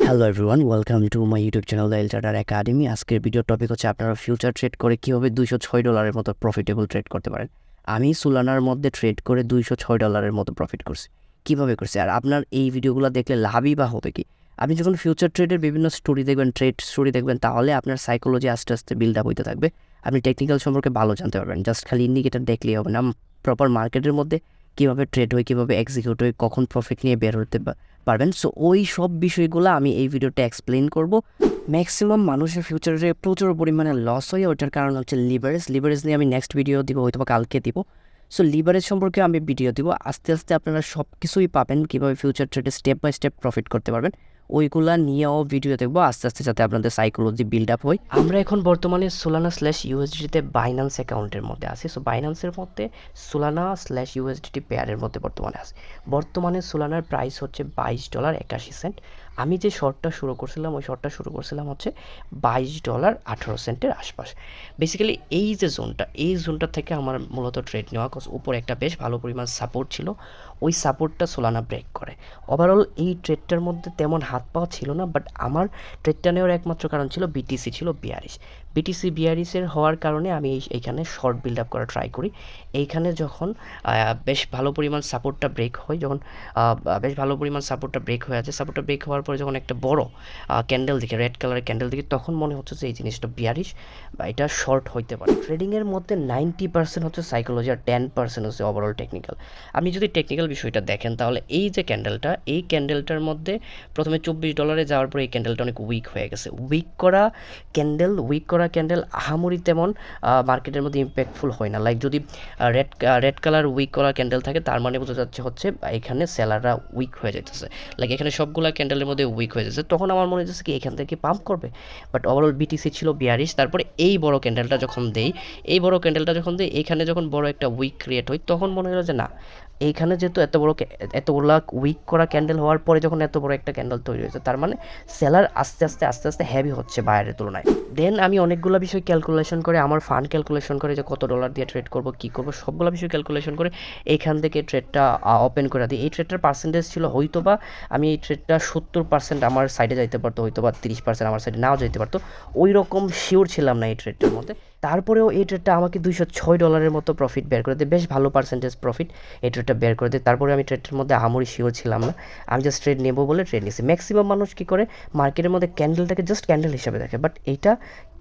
Hello everyone, welcome to my YouTube channel the enter academy. আজকের video topic হচ্ছে আপনারা future trade করে কীভাবে $206 মতো প্রফিটেবল ট্রেড করতে পারেন। আমি সোলানার মধ্যে ট্রেড করে $206 মতো প্রফিট করছি। কীভাবে করছি আর আপনার এই ভিডিওগুলো দেখলে লাভই বা হবে কি? আপনি যখন ফিউচার ট্রেডের বিভিন্ন স্টোরি দেখবেন, ট্রেড স্টোরি দেখবেন, তাহলে আপনার সাইকোলজি আস্তে আস্তে বিল্ড আপ হইতে থাকবে। আপনি টেকনিক্যাল সম্পর্কে ভালো জানতে পারবেন। জাস্ট খালি ইন্ডিকেটার দেখলেই হবে না। প্রপার মার্কেটের মধ্যে কীভাবে ট্রেড হয়, কীভাবে এক্সিকিউট হয়, কখন প্রফিট নিয়ে বের হতে পারবেন। সো ওই সব বিষয়গুলো আমি এই ভিডিওতে এক্সপ্লেন করব। ম্যাক্সিমাম মানুষের ফিউচারে প্রচুর পরিমাণে লস হয়, ওইটার কারণ হচ্ছে লিভারেজ নিয়ে আমি নেক্সট ভিডিও দিব, হয়তো কালকে দিব। সো লিভারেজ সম্পর্কে আমি ভিডিও দিব। আস্তে আস্তে আপনারা সব কিছুই পাবেন, কীভাবে ফিউচার ট্রেডে স্টেপ বাই স্টেপ প্রফিট করতে পারবেন। ওইগুলা নিয়েও ভিডিও দেখবো আস্তে আস্তে, যাতে আপনাদের সাইকোলজি বিল্ড আপ হয়। আমরা এখন বর্তমানে সোলানা/ইউএসডিটিতে বাইন্যান্স অ্যাকাউন্টের মধ্যে আছি। সো বাইন্যান্সের মধ্যে সোলানা/ইউএসডিটি পেয়ারের মধ্যে বর্তমানে আছে। বর্তমানে সোলানার প্রাইস হচ্ছে $22.81। আমি যে শর্টটা শুরু করছিলাম, ওই শর্টটা শুরু করছিলাম হচ্ছে $22.18 আশপাশ। বেসিক্যালি এই যে জোনটা, এই জোনটা থেকে আমার মূলত ট্রেড নেওয়া, উপর একটা বেশ ভালো পরিমাণ সাপোর্ট ছিল, ওই সাপোর্টটা সোলানা ব্রেক করে। ওভারঅল এই ট্রেডটার মধ্যে তেমন হাত পাওয়া ছিল না, বাট আমার ট্রেডটা নেওয়ার একমাত্র কারণ ছিল বিটিসি ছিল 42। বিটিসি 42-এর হওয়ার কারণে আমি এইখানে শর্ট বিল্ড আপ করা ট্রাই করি। এইখানে যখন বেশ ভালো পরিমাণ সাপোর্টটা ব্রেক হয়, যখন বেশ ভালো পরিমাণ সাপোর্টটা ব্রেক হয়ে আছে, সাপোর্টটা ব্রেক হওয়ার পরে যখন একটা বড় ক্যান্ডেল দেখি, রেড কালারের ক্যান্ডেল দেখি, তখন মনে হচ্ছে যে এই জিনিসটা 42 বা এটা শর্ট হইতে পারে। ট্রেডিংয়ের মধ্যে 90% হচ্ছে সাইকোলজি আর 10% হচ্ছে ওভারঅল টেকনিক্যাল। আপনি যদি টেকনিক্যাল বিষয়টা দেখেন, তাহলে এই যে ক্যান্ডেলটা, এই ক্যান্ডেলটার মধ্যে প্রথমে $24 যাওয়ার পরে এই ক্যান্ডেলটা অনেক উইক হয়ে গেছে। উইক করা ক্যান্ডেল আহামরি তেমন মার্কেটের মধ্যে ইম্প্যাক্টফুল হয় না। লাইক যদি রেড কালার উইক করা ক্যান্ডেল থাকে, তার মানে বোঝা যাচ্ছে হচ্ছে এখানে সেলাররা উইক হয়ে যাইতেছে। লাইক এখানে সবগুলো ক্যান্ডেলের মধ্যে উইক হয়ে যাচ্ছে, তখন আমার মনে হচ্ছে কি এখান থেকে পাম্প করবে। বাট ওভারঅল বিটিসি ছিল 42। তারপরে এই বড় ক্যান্ডেলটা যখন দেই, এখানে যখন বড় একটা উইক ক্রিয়েট হয়, তখন মনে হলো যে না, এইখানে যেহেতু এতগুলা উইক করা ক্যান্ডেল হওয়ার পরে যখন এত বড় একটা ক্যান্ডেল তৈরি হয়েছে, তার মানে সেলার আস্তে আস্তে হেভি হচ্ছে বায়ারের তুলনায়। দেন আমি অনেকগুলো বিষয় ক্যালকুলেশন করে, আমার ফান্ড ক্যালকুলেশন করে যে কত ডলার দিয়ে ট্রেড করব, কী করবো, সবগুলো বিষয় ক্যালকুলেশন করে এইখান থেকে ট্রেডটা ওপেন করে দিই। এই ট্রেডটার পার্সেন্টেজ ছিল হয়তো বা আমি এই ট্রেডটা 70% আমার সাইডে যাইতে পারতো, হয়তো বা 30% আমার সাইডে নাও যাইতে পারতো। ওই রকম শিওর ছিলাম না এই ট্রেডটার মধ্যে। তারপরেও এই ট্রেডটা আমাকে $206 মতো প্রফিট বের করে দেয়, বেশ ভালো পার্সেন্টেজ প্রফিট এই ট্রেডটা বের করে দেয়। তারপরে আমি ট্রেডটার মধ্যে আহামরি শিওর ছিলাম না, আমি জাস্ট ট্রেড নেবো বলে ট্রেড নিয়েছি। ম্যাক্সিমাম মানুষ কী করে, মার্কেটের মধ্যে ক্যান্ডেলটাকে জাস্ট ক্যান্ডেল হিসাবে দেখে, বাট এইটা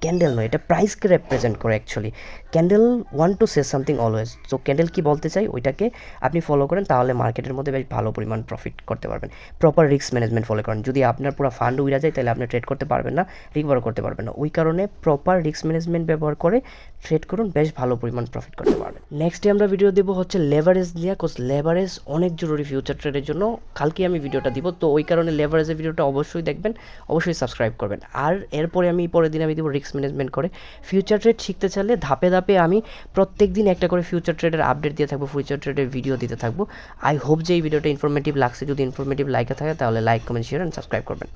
ক্যান্ডেল নয়, এটা প্রাইসকে রেপ্রেজেন্ট করে actually. Candle want to say something always. তো ক্যান্ডেল কী বলতে চাই, ওইটাকে আপনি ফলো করেন, তাহলে মার্কেটের মধ্যে বেশ ভালো পরিমাণ প্রফিট করতে পারবেন। প্রপার রিস্ক ম্যানেজমেন্ট ফলো করেন। যদি আপনার পুরো ফান্ড উড়ে যায়, তাহলে আপনি ট্রেড করতে পারবেন না, রিকভার করতে পারবেন না। ওই কারণে প্রপার রিস্ক ম্যানেজমেন্ট ব্যবহার করে ট্রেড করুন, বেশ ভালো পরিমাণ প্রফিট করতে পারবেন। নেক্সটে আমরা ভিডিও দেবো হচ্ছে লেভারেজ নিয়ে, কোজ লেভারেজ অনেক জরুরি ফিউচার ট্রেডের জন্য। কালকে আমি ভিডিওটা দিব, তো ওই কারণে লেভারেজের ভিডিওটা অবশ্যই দেখবেন, অবশ্যই সাবস্ক্রাইব করবেন। আর এরপরে আমি পরের দিন আমি দিব রিস্ক ম্যানেজমেন্ট করে। ফিউচার ট্রেড শিখতে চাইলে ধাপে ধাপে আমি প্রত্যেক দিন একটা করে ফিউচার ট্রেডের আপডেট দিয়ে থাকবো, ফিউচার ট্রেডের ভিডিও দিতে থাকবো। আই হোপ যে এই ভিডিওটা ইনফরমেটিভ লাগছে। যদি ইনফরমেটিভ লাগে থাকে, তাহলে like, comment, share and subscribe করবেন।